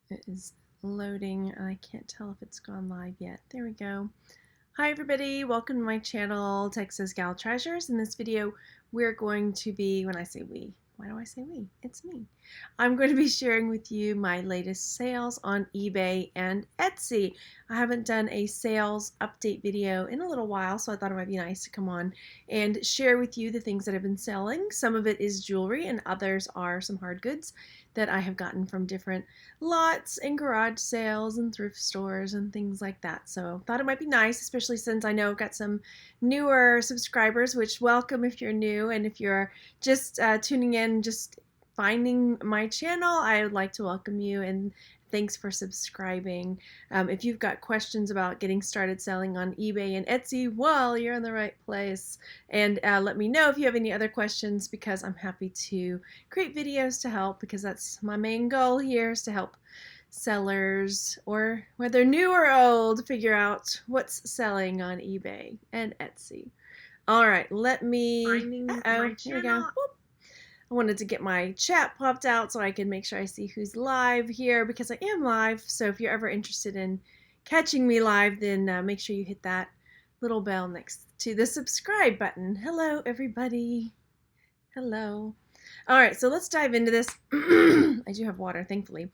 It is loading. I can't tell if it's gone live yet. There we go. Hi everybody, welcome to my channel, Texas Gal Treasures. In this video, we're going to be, when I say we, why do I say we? It's me. I'm going to be sharing with you my latest sales on eBay and Etsy. I haven't done a sales update video in a little while, so I thought it might be nice to come on and share with you the things that I've been selling. Some of it is jewelry and others are some hard goods that I have gotten from different lots and garage sales and thrift stores and things like that. So thought it might be nice, especially since I know I've got some newer subscribers, which welcome if you're new, and if you're just tuning in, just finding my channel, I would like to welcome you and thanks for subscribing. If you've got questions about getting started selling on eBay and Etsy, well, you're in the right place. And let me know if you have any other questions, because I'm happy to create videos to help, because that's my main goal here, is to help sellers, or whether new or old, figure out what's selling on eBay and Etsy. All right, let me, here we go. Whoop. I wanted to get my chat popped out so I can make sure I see who's live here, because I am live. So if you're ever interested in catching me live, then make sure you hit that little bell next to the subscribe button. Hello, everybody. Hello. All right, so let's dive into this. I do have water, thankfully.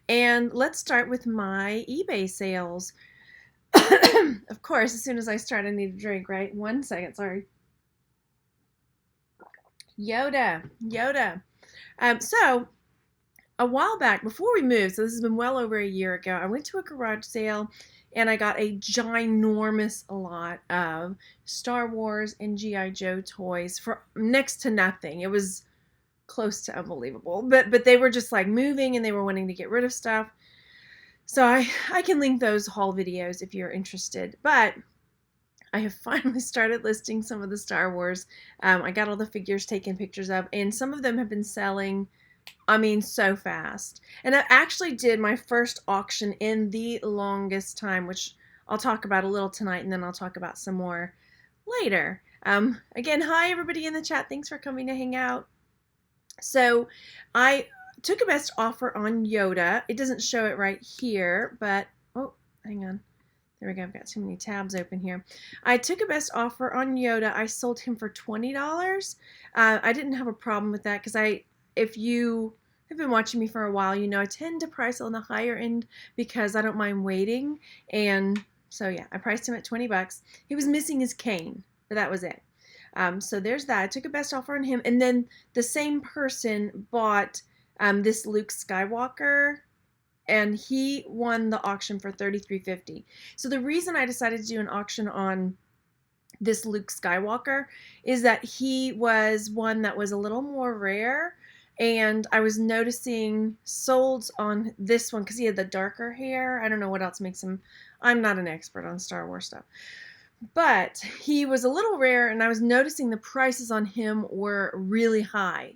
And let's start with my eBay sales. Of course, as soon as I start, I need a drink, right? 1 second, sorry. Yoda. So a while back, before we moved, so this has been well over a year ago, I went to a garage sale and I got a ginormous lot of Star Wars and G.I. Joe toys for next to nothing. It was close to unbelievable, but they were just like moving and they were wanting to get rid of stuff. So I can link those haul videos if you're interested. But I have finally started listing some of the Star Wars. I got all the figures taken pictures of, and some of them have been selling, I mean, so fast. And I actually did my first auction in the longest time, which I'll talk about a little tonight, and then I'll talk about some more later. Again, hi everybody in the chat. Thanks for coming to hang out. So I took a best offer on Yoda. It doesn't show it right here, but, oh, hang on. There we go. I've got too many tabs open here. I took a best offer on Yoda. I sold him for $20. I didn't have a problem with that, because if you have been watching me for a while, you know I tend to price on the higher end because I don't mind waiting. And so yeah, I priced him at 20 bucks. He was missing his cane, but that was it. So there's that. I took a best offer on him, and then the same person bought this Luke Skywalker, and he won the auction for $33.50. So the reason I decided to do an auction on this Luke Skywalker is that he was one that was a little more rare, and I was noticing solds on this one because he had the darker hair. I don't know what else makes him, I'm not an expert on Star Wars stuff, but he was a little rare, and I was noticing the prices on him were really high.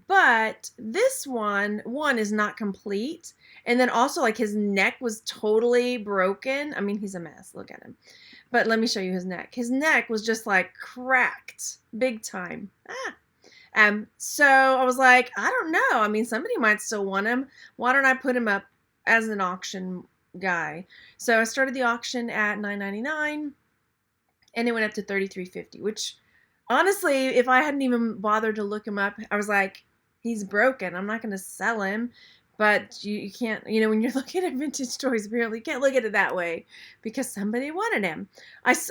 But this one is not complete. And then also, like, his neck was totally broken. I mean, he's a mess. Look at him. But let me show you his neck. His neck was just like cracked big time. So I was like, I don't know. I mean, somebody might still want him. Why don't I put him up as an auction guy? So I started the auction at $9.99, and it went up to $33.50, which, honestly, if I hadn't even bothered to look him up, I was like, he's broken. I'm not going to sell him. But you can't, you know, when you're looking at vintage toys, apparently you can't look at it that way, because somebody wanted him.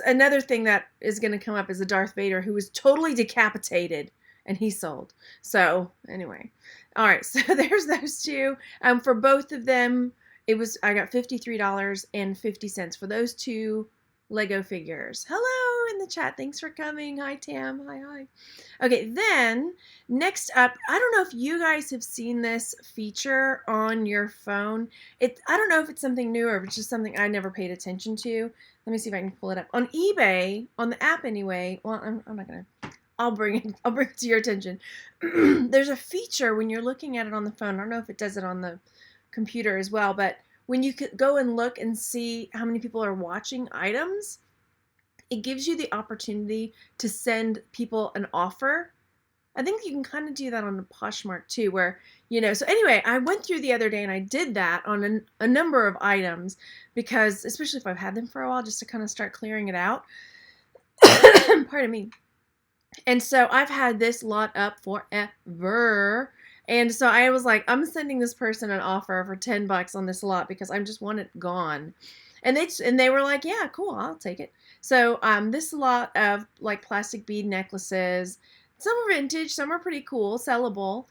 Another thing that is going to come up is a Darth Vader who was totally decapitated, and he sold. So anyway, all right, so there's those two. For both of them, I got $53.50 for those two Lego figures. Hello in the chat. Thanks for coming. Hi, Tam. Hi. Okay, then next up, I don't know if you guys have seen this feature on your phone. I don't know if it's something new or if it's just something I never paid attention to. Let me see if I can pull it up. On eBay, on the app anyway, well, I'm not going to, I'll bring it to your attention. There's a feature when you're looking at it on the phone. I don't know if it does it on the computer as well, but when you could go and look and see how many people are watching items, it gives you the opportunity to send people an offer I think you can kind of do that on the Poshmark too, where, so anyway, I went through the other day and I did that on a number of items because, especially if I've had them for a while, just to kind of start clearing it out. Pardon me. And so I've had this lot up forever. And so I was like, I'm sending this person an offer for $10 on this lot because I just want it gone. And they were like, yeah, cool, I'll take it. So this lot of like plastic bead necklaces, some are vintage, some are pretty cool, sellable.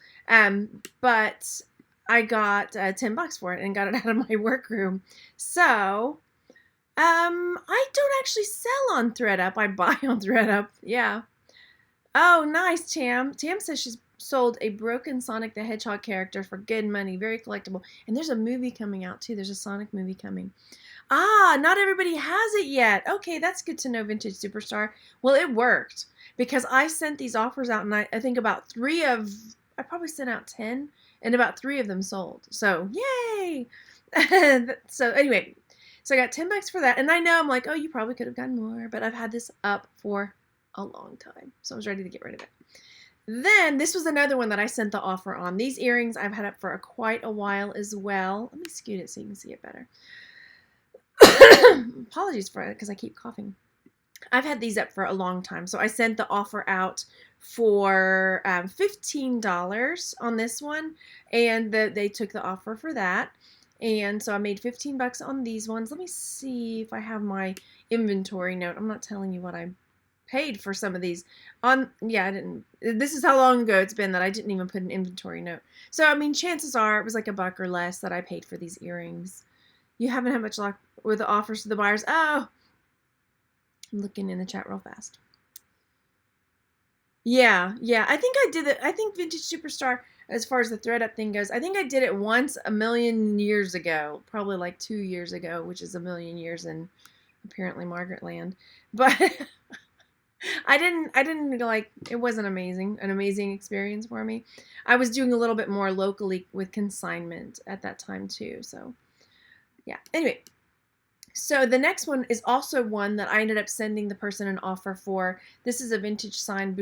But I got $10 for it and got it out of my workroom. So I don't actually sell on ThredUp. I buy on ThredUp. Yeah. Oh, nice, Tam. Tam says she's sold a broken Sonic the Hedgehog character for good money. Very collectible. And there's a movie coming out, too. There's a Sonic movie coming. Ah, not everybody has it yet. Okay, that's good to know, Vintage Superstar. Well, it worked because I sent these offers out, and I think about I probably sent out 10, and about 3 of them sold. So, yay! So, anyway, so I got $10 for that. And I know I'm like, oh, you probably could have gotten more, but I've had this up for a long time. So I was ready to get rid of it. Then this was another one that I sent the offer on. These earrings I've had up for quite a while as well. Let me scoot it so you can see it better. Apologies for it because I keep coughing. I've had these up for a long time. So I sent the offer out for $15 on this one. And they took the offer for that. And so I made $15 on these ones. Let me see if I have my inventory note. I'm not telling you what I paid for some of these. I didn't. This is how long ago it's been that I didn't even put an inventory note. So, I mean, chances are it was like $1 or less that I paid for these earrings. You haven't had much luck with the offers to the buyers. Oh, I'm looking in the chat real fast. Yeah. I think I did it. I think Vintage Superstar, as far as the ThredUp thing goes, I think I did it once a million years ago, probably like 2 years ago, which is a million years in apparently Margaret Land. But I didn't like, it wasn't an amazing experience for me. I was doing a little bit more locally with consignment at that time too. So yeah, anyway. So the next one is also one that I ended up sending the person an offer for. This is a vintage signed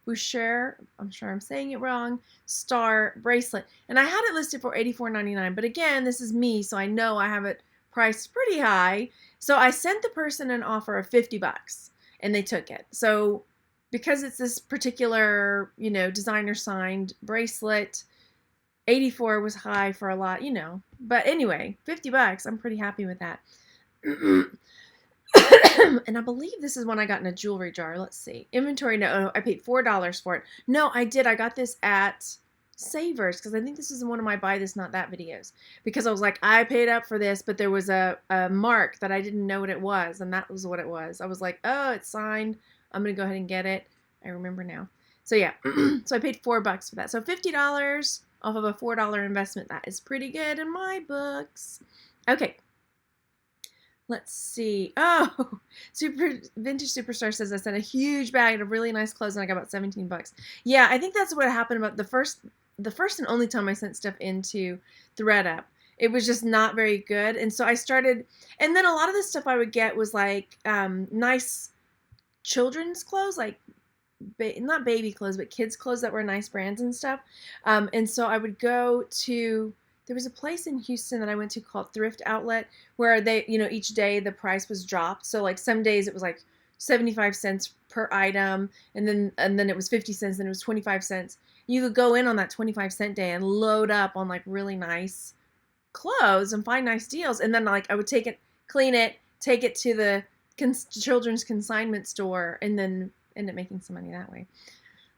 Boucher, I'm sure I'm saying it wrong, star bracelet. And I had it listed for $84.99, but again, this is me, so I know I have it priced pretty high. So I sent the person an offer of $50, and they took it. So because it's this particular, designer signed bracelet, 84 was high for a lot, But anyway, $50, I'm pretty happy with that. And I believe this is one I got in a jewelry jar. Let's see. Inventory, no, I paid $4 for it. No, I did. I got this at Savers because I think this is one of my Buy This Not That videos. Because I was like, I paid up for this, but there was a mark that I didn't know what it was, and that was what it was. I was like, oh, it's signed. I'm going to go ahead and get it. I remember now. So yeah, so I paid $4 for that. So $50 off of a $4 investment. That is pretty good in my books. Okay. Let's see. Oh, Vintage Superstar says I sent a huge bag of really nice clothes and I got about $17. Yeah, I think that's what happened about the first and only time I sent stuff into ThredUp. It was just not very good. And so I started, and then a lot of the stuff I would get was like nice children's clothes, like not baby clothes, but kids clothes that were nice brands and stuff. And so I would go to, there was a place in Houston that I went to called Thrift Outlet where they, each day the price was dropped. So like some days it was like 75 cents per item, and then it was 50 cents, and it was 25 cents. You could go in on that 25-cent day and load up on like really nice clothes and find nice deals. And then like I would take it, clean it, take it to the children's consignment store, and then end up making some money that way.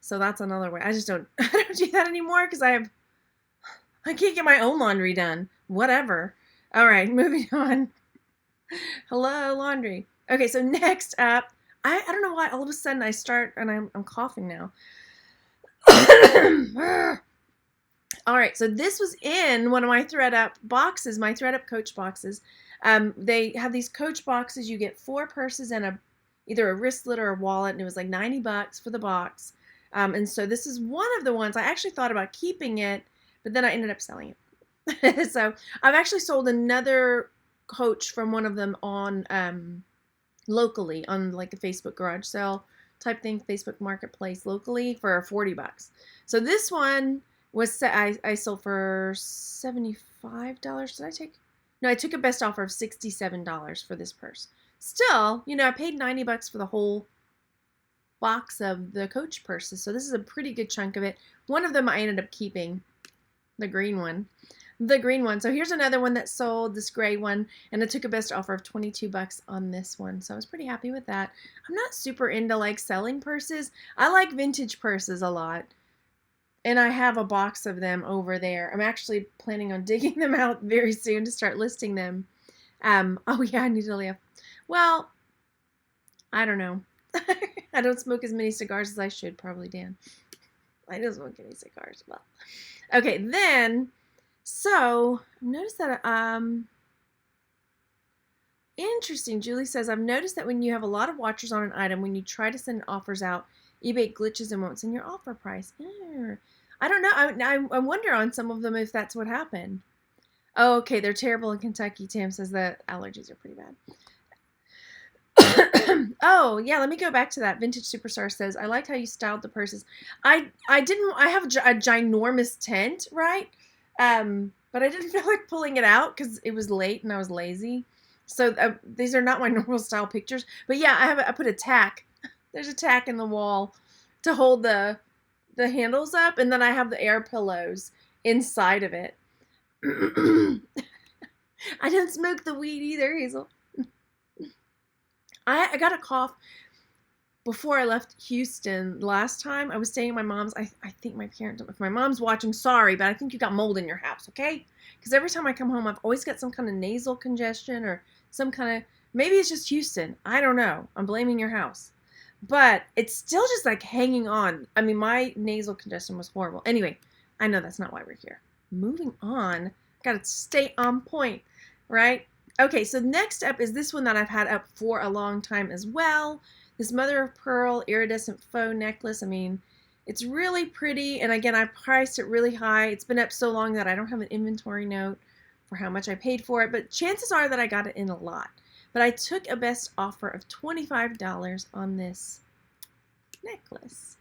So that's another way. I don't do that anymore because I can't get my own laundry done. Whatever. All right, moving on. Hello, laundry. Okay, so next up, I don't know why all of a sudden I start and I'm coughing now. All right, so this was in one of my ThredUp boxes, my ThredUp Coach boxes. They have these Coach boxes. You get 4 purses and either a wristlet or a wallet, and it was like $90 for the box. And so this is one of the ones I actually thought about keeping it, but then I ended up selling it. So I've actually sold another Coach from one of them on locally on like a Facebook garage sale type thing, Facebook Marketplace locally for $40. So this one was I sold for $75. Did I take? No, I took a best offer of $67 for this purse. Still, you know, I paid $90 for the whole box of the Coach purses. So this is a pretty good chunk of it. One of them I ended up keeping, the green one. The green one. So here's another one that sold, this gray one, and I took a best offer of $22 on this one. So I was pretty happy with that. I'm not super into like selling purses. I like vintage purses a lot. And I have a box of them over there. I'm actually planning on digging them out very soon to start listing them. Oh yeah, I need to laugh. Well, I don't know. I don't smoke as many cigars as I should, probably, Dan. I don't smoke any cigars. Well, okay, then, so, notice that, interesting. Julie says, I've noticed that when you have a lot of watchers on an item, when you try to send offers out, eBay glitches and won't send your offer price. I don't know. I wonder on some of them if that's what happened. Oh, okay, they're terrible in Kentucky. Tam says that allergies are pretty bad. Oh, yeah, let me go back to that. Vintage Superstar says, I liked how you styled the purses. I have a ginormous tent, right? But I didn't feel like pulling it out because it was late and I was lazy. So these are not my normal style pictures. But yeah, I put a tack. There's a tack in the wall to hold the handles up, and then I have the air pillows inside of it. I don't smoke the weed either, Hazel. I got a cough before I left Houston last time. I was staying at my mom's. I think my parents, if my mom's watching, sorry, but I think you got mold in your house, okay? Because every time I come home, I've always got some kind of nasal congestion or some kind of, maybe it's just Houston. I don't know. I'm blaming your house. But it's still just like hanging on. I mean, my nasal congestion was horrible. Anyway, I know that's not why we're here. Moving on. Got to stay on point, right? Okay, so next up is this one that I've had up for a long time as well. This mother of pearl iridescent faux necklace. I mean, it's really pretty. And again, I priced it really high. It's been up so long that I don't have an inventory note for how much I paid for it. But chances are that I got it in a lot. But I took a best offer of $25 on this necklace.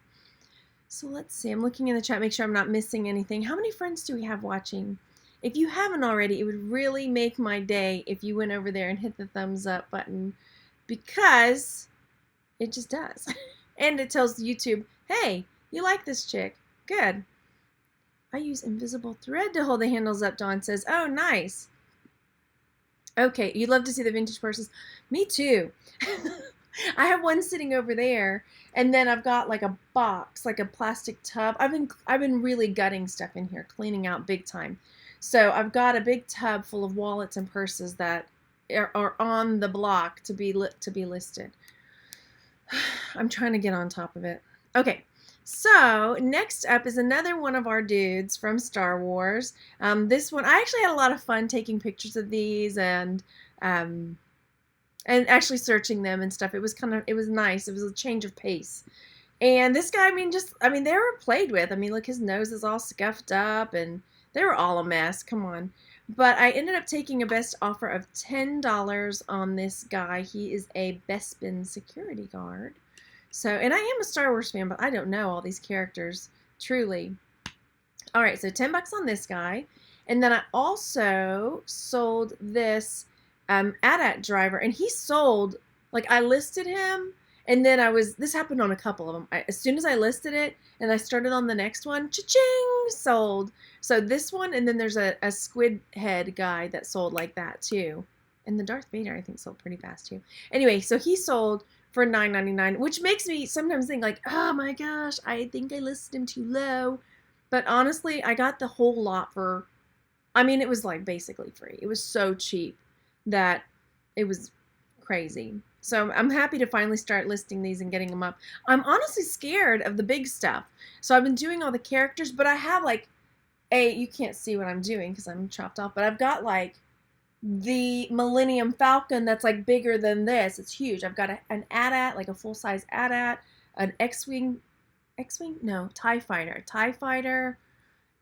So let's see. I'm looking in the chat, make sure I'm not missing anything. How many friends do we have watching? If you haven't already, it would really make my day if you went over there and hit the thumbs up button, because it just does. And it tells YouTube, hey, you like this chick. Good. I use invisible thread to hold the handles up, Dawn says. Oh, nice. Okay, you'd love to see the vintage purses. Me too. I have one sitting over there, and then I've got like a box, like a plastic tub. I've been really gutting stuff in here, cleaning out big time. So I've got a big tub full of wallets and purses that are on the block to be listed. I'm trying to get on top of it. Okay, so next up is another one of our dudes from Star Wars. This one, I actually had a lot of fun taking pictures of these and actually searching them and stuff. It was nice. It was a change of pace. And this guy, they were played with. I mean, look, his nose is all scuffed up and they were all a mess. Come on. But I ended up taking a best offer of $10 on this guy. He is a Bespin security guard. So, and I am a Star Wars fan, but I don't know all these characters, truly. All right, so $10 on this guy. And then I also sold this AT-AT driver, and he sold, like I listed him, and then this happened on a couple of them. As soon as I listed it, and I started on the next one, cha-ching, sold. So this one, and then there's a squid head guy that sold like that too. And the Darth Vader, I think, sold pretty fast too. Anyway, so he sold for $9.99, which makes me sometimes think like, oh my gosh, I think I listed him too low. But honestly, I got the whole lot for, it was like basically free. It was so cheap that it was crazy. So I'm happy to finally start listing these and getting them up. I'm honestly scared of the big stuff. So I've been doing all the characters, but I have like you can't see what I'm doing because I'm chopped off, but I've got like the Millennium Falcon that's like bigger than this. It's huge. I've got an AT-AT, like a full-size AT-AT, an X-Wing, no, TIE Fighter,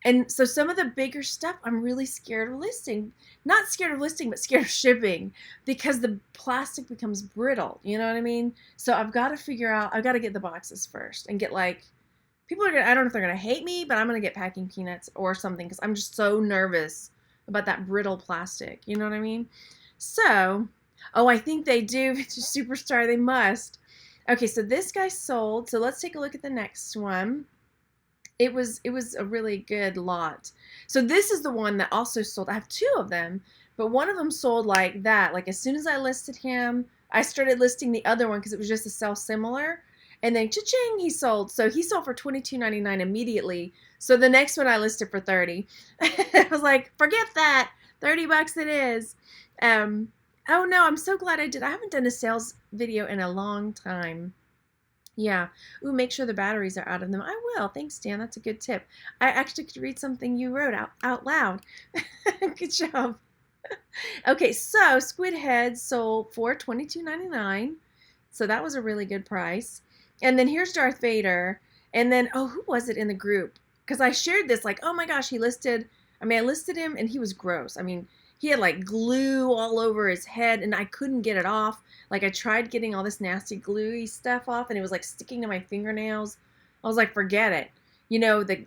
And so some of the bigger stuff, I'm really scared of listing. Not scared of listing, but scared of shipping because the plastic becomes brittle. You know what I mean? So I've got to figure out, I've got to get the boxes first and get like, people are going to, I don't know if they're going to hate me, but I'm going to get packing peanuts or something because I'm just so nervous about that brittle plastic. You know what I mean? So, oh, I think they do. Superstar, they must. Okay, so this guy sold. So let's take a look at the next one. It was a really good lot. So this is the one that also sold. I have two of them, but one of them sold like that. Like as soon as I listed him, I started listing the other one because it was just a sell similar. And then cha-ching, he sold. So he sold for $22.99 immediately. So the next one I listed for 30. I was like, forget that. 30 bucks it is. Oh no, I'm so glad I did. I haven't done a sales video in a long time. Yeah. Ooh, make sure the batteries are out of them. I will. Thanks, Dan. That's a good tip. I actually could read something you wrote out loud. Good job. Okay, so squid heads sold for $22.99. So that was a really good price. And then here's Darth Vader. And then, oh, who was it in the group? Because I shared this like, oh my gosh, I listed him and he was gross. I mean, he had like glue all over his head and I couldn't get it off. Like I tried getting all this nasty gluey stuff off and it was like sticking to my fingernails. I was like, forget it. You know, the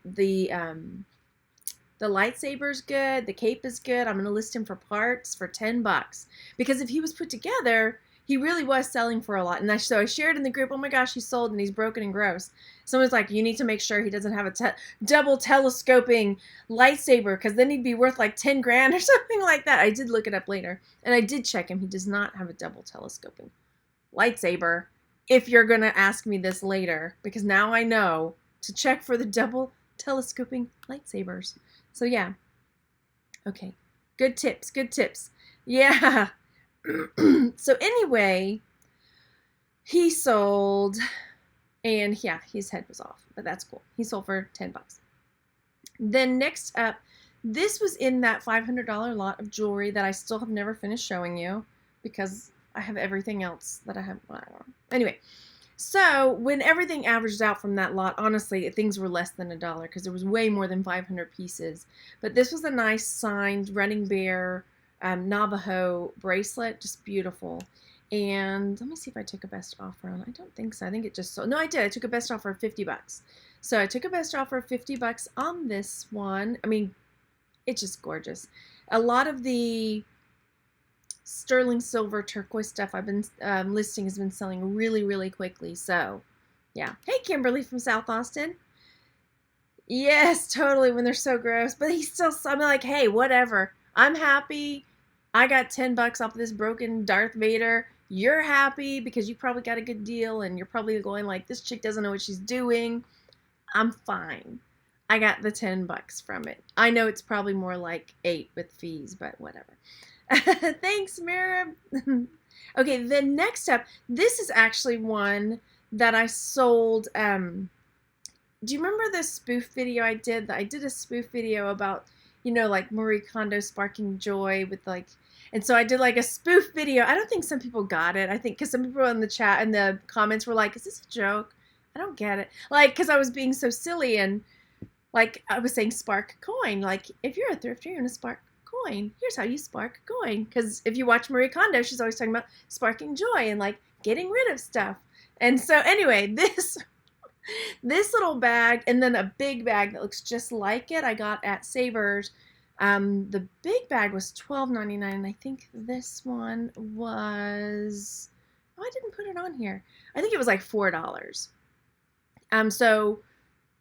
lightsaber's good. The cape is good. I'm going to list him for parts for 10 bucks. Because if he was put together, he really was selling for a lot. And so I shared in the group, oh my gosh, he's sold and he's broken and gross. Someone's like, you need to make sure he doesn't have a double telescoping lightsaber because then he'd be worth like 10 grand or something like that. I did look it up later. And I did check him. He does not have a double telescoping lightsaber if you're going to ask me this later. Because now I know to check for the double telescoping lightsabers. So yeah. Okay. Good tips. Good tips. Yeah. So anyway, he sold, and yeah, his head was off, but that's cool. He sold for 10 bucks. Then next up, this was in that $500 lot of jewelry that I still have never finished showing you because I have everything else that I have. Anyway, so when everything averaged out from that lot, honestly, things were less than $1 because there was way more than 500 pieces. But this was a nice signed Running Bear Navajo bracelet, just beautiful. And let me see if I took a best offer on it. I don't think so. I think it just sold. No, I did. I took a best offer of 50 bucks. So I took a best offer of 50 bucks on this one. I mean, it's just gorgeous. A lot of the sterling silver turquoise stuff I've been listing has been selling really, really quickly. So yeah. Hey, Kimberly from South Austin. Yes, totally, when they're so gross. But he's still, I'm like, hey, whatever. I'm happy. I got 10 bucks off of this broken Darth Vader. You're happy because you probably got a good deal and you're probably going like, this chick doesn't know what she's doing. I'm fine. I got the 10 bucks from it. I know it's probably more like 8 with fees, but whatever. Thanks, Mira. Okay, then next up, this is actually one that I sold. Do you remember the spoof video I did? I did a spoof video about, you know, like Marie Kondo sparking joy with like, and so I did like a spoof video. I don't think some people got it. I think because some people in the chat and the comments were like, is this a joke? I don't get it. Like, because I was being so silly and like I was saying spark coin. Like, if you're a thrifter, you're going to spark coin. Here's how you spark coin. Because if you watch Marie Kondo, she's always talking about sparking joy and like getting rid of stuff. And so anyway, this little bag and then a big bag that looks just like it I got at Savers. The big bag was $12.99 and I think this one was, oh, I didn't put it on here. I think it was like $4. So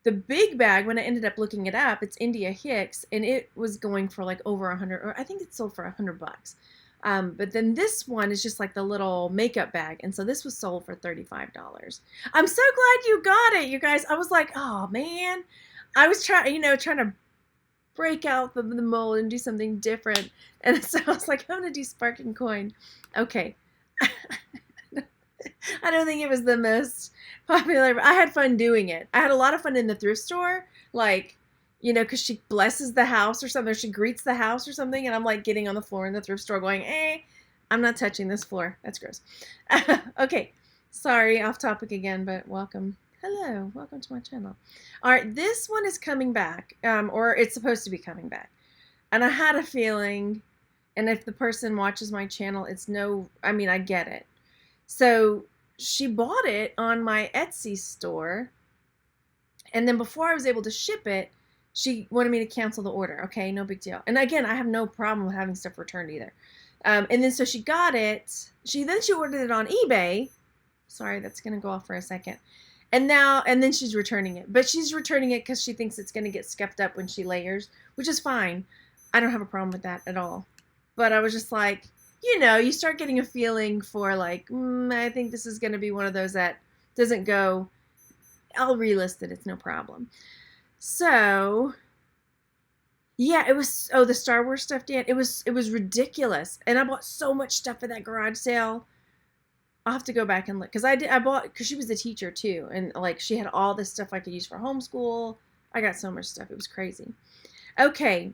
the big bag, when I ended up looking it up, it's India Hicks and it was going for like over 100, or I think it sold for 100 bucks. But then this one is just like the little makeup bag. And so this was sold for $35. I'm so glad you got it, you guys. I was like, oh man, I was trying to break out the mold and do something different. And so I was like, I'm going to do sparking coin. Okay. I don't think it was the most popular, but I had fun doing it. I had a lot of fun in the thrift store. Like, you know, because she blesses the house or something, or she greets the house or something, and I'm like getting on the floor in the thrift store going, I'm not touching this floor. That's gross. Okay, sorry, off topic again, but welcome. Hello, welcome to my channel. All right, this one is coming back, or it's supposed to be coming back. And I had a feeling, and if the person watches my channel, I get it. So she bought it on my Etsy store, and then before I was able to ship it, she wanted me to cancel the order. Okay, no big deal. And again, I have no problem with having stuff returned either. And then so she got it. She ordered it on eBay. Sorry, that's gonna go off for a second. And then she's returning it. But she's returning it because she thinks it's gonna get scuffed up when she layers, which is fine. I don't have a problem with that at all. But I was just like, you start getting a feeling for like, I think this is gonna be one of those that doesn't go. I'll relist it. It's no problem. So yeah, it was. Oh, the Star Wars stuff, Dan. It was ridiculous, and I bought so much stuff at that garage sale. I'll have to go back and look because I bought because she was a teacher too, and like she had all this stuff I could use for homeschool. I got so much stuff. It was crazy. Okay.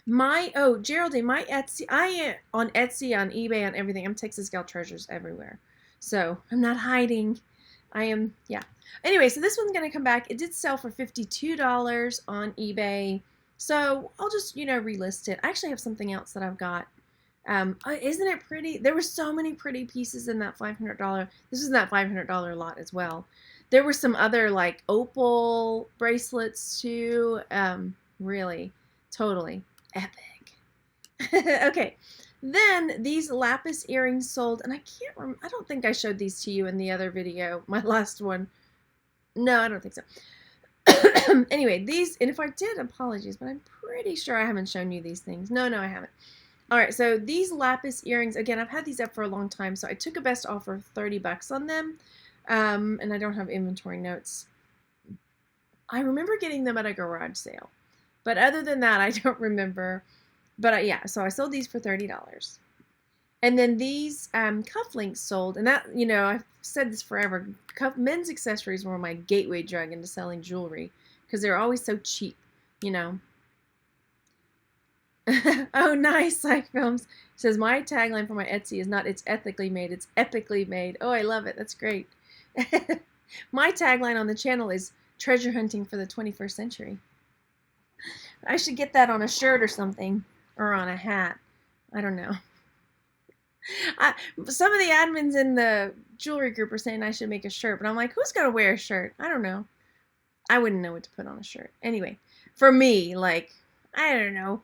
Geraldine, my Etsy. I am on Etsy, on eBay, on everything. I'm Texas Gal Treasures everywhere, so I'm not hiding. I am, yeah. Anyway, so this one's gonna come back. It did sell for $52 on eBay, so I'll just relist it. I actually have something else that I've got. Isn't it pretty? There were so many pretty pieces in that $500. This is in that $500 lot as well. There were some other like opal bracelets too. Really, totally epic. Okay. Then these lapis earrings sold, and I can't remember. I don't think I showed these to you in the other video, my last one. No, I don't think so. Anyway, these, and if I did, apologies, but I'm pretty sure I haven't shown you these things. No, I haven't. All right, so these lapis earrings, again, I've had these up for a long time, so I took a best offer of $30 on them, and I don't have inventory notes. I remember getting them at a garage sale, but other than that, I don't remember. But yeah, so I sold these for $30. And then these cufflinks sold, and that, I've said this forever, men's accessories were my gateway drug into selling jewelry because they're always so cheap, Oh, nice, Psych Films. It says, my tagline for my Etsy is not it's ethically made, it's epically made. Oh, I love it. That's great. My tagline on the channel is treasure hunting for the 21st century. I should get that on a shirt or something. Or on a hat. I don't know. Some of the admins in the jewelry group are saying I should make a shirt, but I'm like, who's gonna wear a shirt? I don't know. I wouldn't know what to put on a shirt. Anyway, for me, like, I don't know.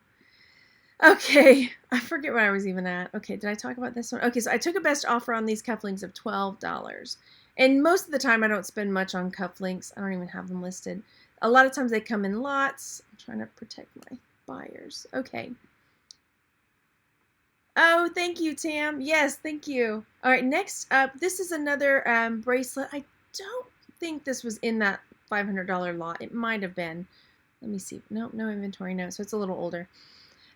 Okay, I forget where I was even at. Okay, did I talk about this one? Okay, so I took a best offer on these cufflinks of $12. And most of the time I don't spend much on cufflinks. I don't even have them listed. A lot of times they come in lots. I'm trying to protect my buyers. Okay. Oh, thank you, Tam. Yes, thank you. All right, next up, this is another bracelet. I don't think this was in that $500 lot. It might have been. Let me see. Nope, no inventory note, so it's a little older.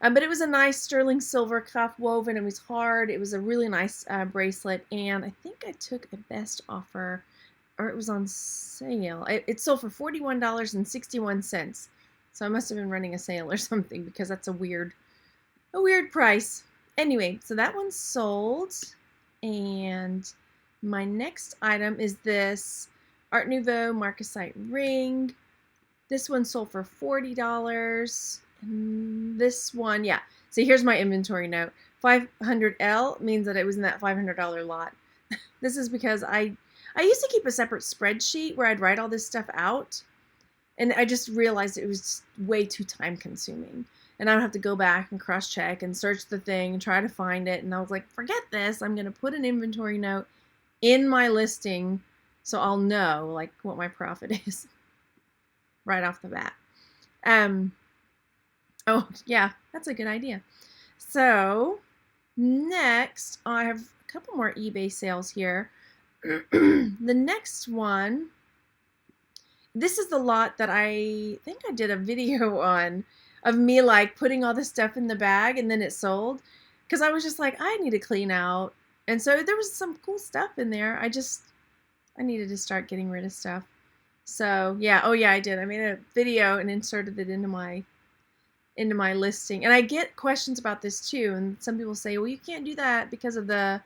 But it was a nice sterling silver cuff woven. It was hard. It was a really nice bracelet, and I think I took a best offer, or it was on sale. It sold for $41.61. So I must have been running a sale or something because that's a weird price. Anyway, so that one's sold, and my next item is this Art Nouveau Marcasite ring. This one sold for $40. And this one, yeah. So here's my inventory note. 500L means that it was in that $500 lot. This is because I used to keep a separate spreadsheet where I'd write all this stuff out, and I just realized it was way too time consuming. And I would have to go back and cross-check and search the thing and try to find it. And I was like, forget this. I'm going to put an inventory note in my listing so I'll know like what my profit is right off the bat. Oh, yeah, that's a good idea. So next, I have a couple more eBay sales here. The next one, this is the lot that I think I did a video on, of me like putting all this stuff in the bag and then it sold, because I was just like, I need to clean out, and so there was some cool stuff in there. I needed to start getting rid of stuff. So yeah, oh yeah, I did. I made a video and inserted it into my listing, and I get questions about this too. And some people say, well, you can't do that because of the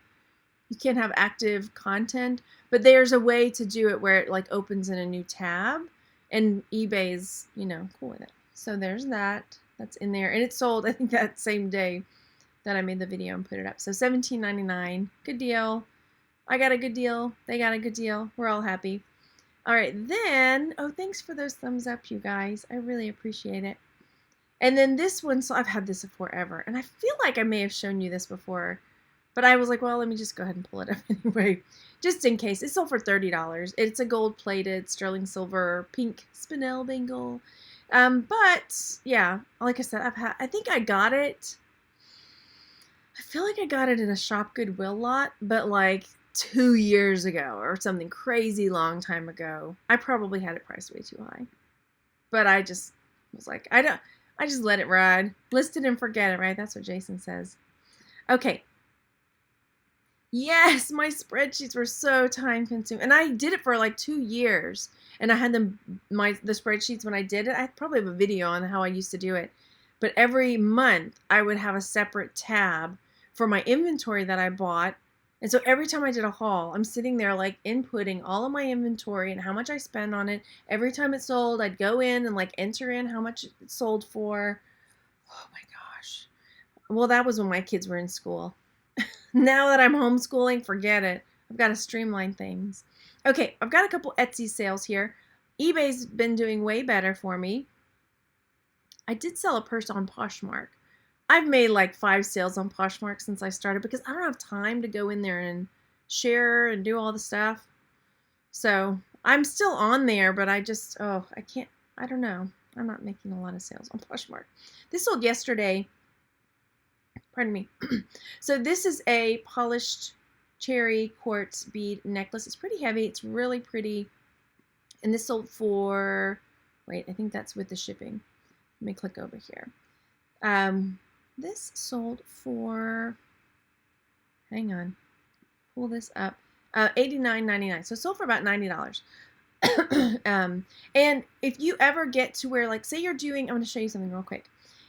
You can't have active content, but there's a way to do it where it like opens in a new tab, and eBay's, cool with it. So there's that. That's in there, and it sold, I think, that same day that I made the video and put it up. So $17.99, good deal. I got a good deal. They got a good deal. We're all happy. All right, then, thanks for those thumbs up, you guys. I really appreciate it. And then this one, so I've had this forever, and I feel like I may have shown you this before, but I was like, well, let me just go ahead and pull it up anyway, just in case. It sold for $30. It's a gold-plated sterling silver pink spinel bangle. But yeah, like I said, I think I got it. I feel like I got it in a Shop Goodwill lot, but like 2 years ago or something crazy long time ago. I probably had it priced way too high, but I just was like, I just let it ride. List it and forget it, right? That's what Jason says. Okay. Yes, my spreadsheets were so time consuming, and I did it for like 2 years, and I had the spreadsheets when I did it. I probably have a video on how I used to do it, but every month I would have a separate tab for my inventory that I bought. And so every time I did a haul, I'm sitting there like inputting all of my inventory and how much I spend on it. Every time it sold, I'd go in and like enter in how much it sold for. Oh my gosh. Well, that was when my kids were in school. Now that I'm homeschooling, forget it. I've got to streamline things. Okay, I've got a couple Etsy sales here. eBay's been doing way better for me. I did sell a purse on Poshmark. I've made like 5 sales on Poshmark since I started because I don't have time to go in there and share and do all the stuff. So I'm still on there, but I can't, I don't know. I'm not making a lot of sales on Poshmark. This sold yesterday. Pardon me. So this is a polished cherry quartz bead necklace. It's pretty heavy. It's really pretty. And this sold for, wait, I think that's with the shipping. Let me click over here. This sold for, hang on, pull this up, $89.99. So it sold for about $90. And if you ever get to where, like, say you're doing, I'm going to show you something real quick.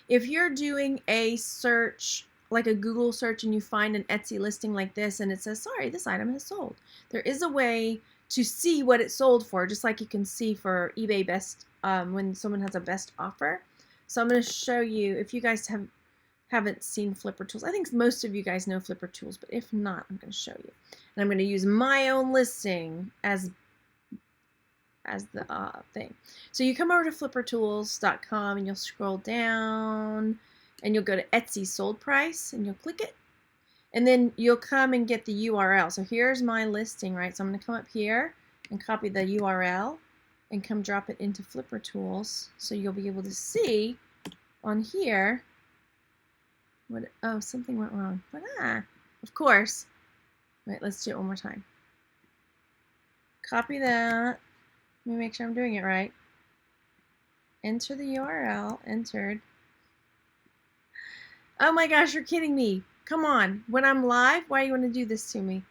If you're doing a search, like a Google search, and you find an Etsy listing like this, and it says, sorry, this item has sold. There is a way to see what it sold for, just like you can see for eBay best, when someone has a best offer. So I'm going to show you, if you guys haven't seen Flipper Tools. I think most of you guys know Flipper Tools, but if not, I'm going to show you. And I'm going to use my own listing as the thing. So you come over to flippertools.com and you'll scroll down and you'll go to Etsy sold price and you'll click it. And then you'll come and get the URL. So here's my listing, right? So I'm going to come up here and copy the URL and come drop it into Flipper Tools. So you'll be able to see on here what, oh, something went wrong. But of course. Right, let's do it one more time. Copy that. Let me make sure I'm doing it right. Enter the URL. Entered. Oh my gosh, you're kidding me. Come on. When I'm live, why do you want to do this to me?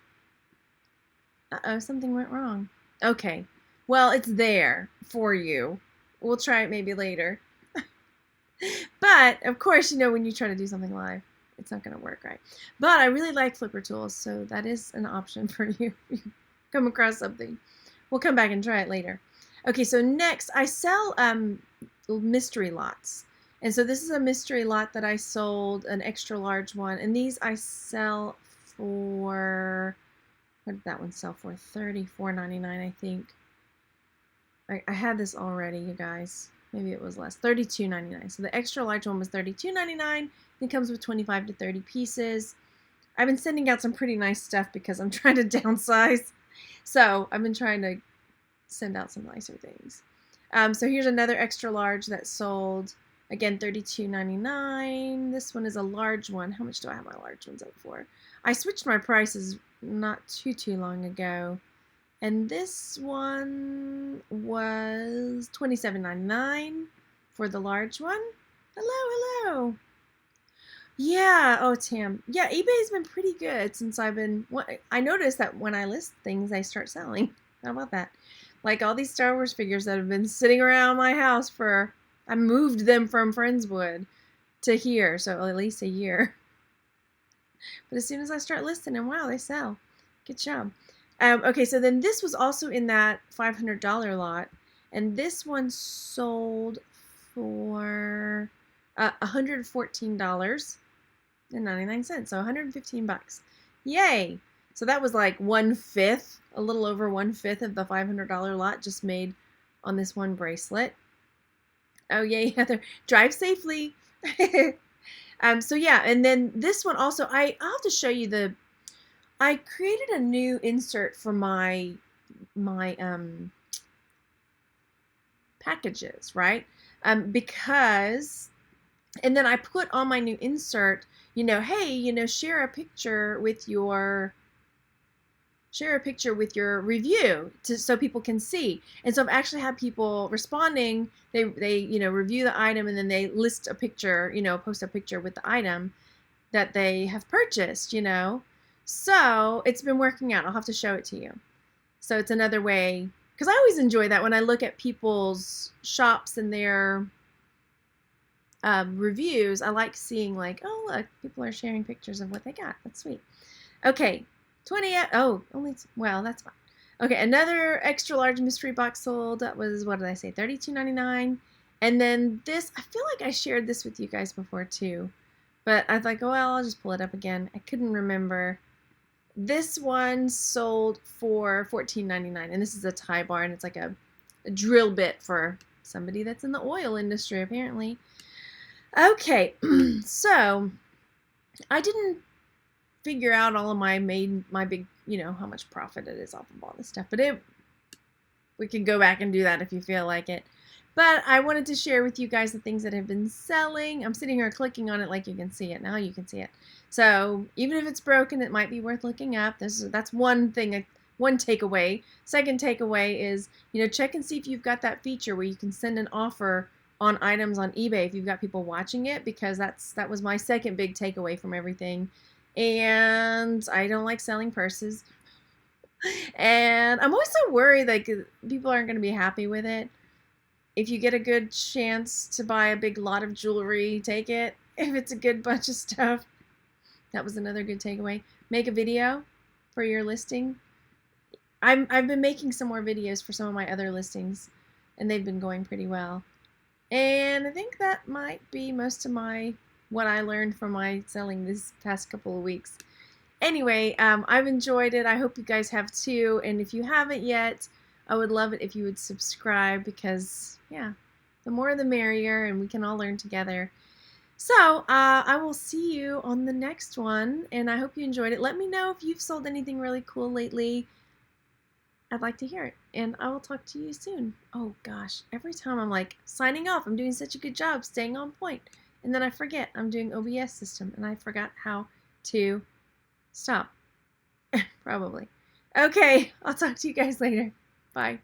Uh-oh, something went wrong. Okay. Well, it's there for you. We'll try it maybe later. But, of course, when you try to do something live, it's not going to work right. But I really like Flipper Tools, so that is an option for you if you come across something. We'll come back and try it later. Okay, so next, I sell mystery lots. And so this is a mystery lot that I sold, an extra large one. And these I sell for, what did that one sell for? $34.99, I think. I had this already, you guys. Maybe it was less. $32.99. So the extra large one was $32.99. It comes with 25 to 30 pieces. I've been sending out some pretty nice stuff because I'm trying to downsize. So I've been trying to send out some nicer things. So here's another extra large that sold, again, $32.99. This one is a large one. How much do I have my large ones up for? I switched my prices not too long ago. And this one was $27.99 for the large one. Hello. Yeah, oh, Tam. Yeah, eBay's been pretty good since I noticed that when I list things, I start selling. How about that? Like all these Star Wars figures that have been sitting around my house I moved them from Friendswood to here, so at least a year. But as soon as I start listing them, wow, they sell. Good job. Okay, so then this was also in that $500 lot, and this one sold for $114.99, so 115 bucks. Yay! So that was like 1/5, a little over 1/5 of the $500 lot just made on this one bracelet. Oh yay, Heather! Drive safely. So yeah, and then this one also, I'll have to show you I created a new insert for my packages, right? Because, and then I put on my new insert, hey, share a picture with your review so people can see. And so I've actually had people responding. They review the item, and then they list a picture, post a picture with the item that they have purchased, So it's been working out. I'll have to show it to you. So it's another way, because I always enjoy that when I look at people's shops and their reviews. I like seeing like, oh look, people are sharing pictures of what they got. That's sweet. Okay, 20. Oh, only, well, that's fine. Okay, another extra large mystery box sold. That was, what did I say, $32.99. And then this, I feel like I shared this with you guys before too, but I was like, oh well, I'll just pull it up again. I couldn't remember. This one sold for $14.99, and this is a tie bar, and it's like a drill bit for somebody that's in the oil industry, apparently. Okay, so I didn't figure out all of my big, how much profit it is off of all this stuff, but we can go back and do that if you feel like it. But I wanted to share with you guys the things that have been selling. I'm sitting here clicking on it like you can see it. Now you can see it. So even if it's broken, it might be worth looking up. That's one thing, one takeaway. Second takeaway is, check and see if you've got that feature where you can send an offer on items on eBay if you've got people watching it, because that was my second big takeaway from everything. And I don't like selling purses. And I'm always so worried like people aren't going to be happy with it. If you get a good chance to buy a big lot of jewelry, take it. If it's a good bunch of stuff. That was another good takeaway. Make a video for your listing. I've been making some more videos for some of my other listings, and they've been going pretty well. And I think that might be most of what I learned from my selling this past couple of weeks. Anyway, I've enjoyed it. I hope you guys have too. And if you haven't yet, I would love it if you would subscribe, because, yeah, the more the merrier, and we can all learn together. So I will see you on the next one, and I hope you enjoyed it. Let me know if you've sold anything really cool lately. I'd like to hear it, and I will talk to you soon. Oh gosh, every time I'm like signing off, I'm doing such a good job staying on point, and then I forget I'm doing OBS system, and I forgot how to stop. Probably. Okay, I'll talk to you guys later. Bye.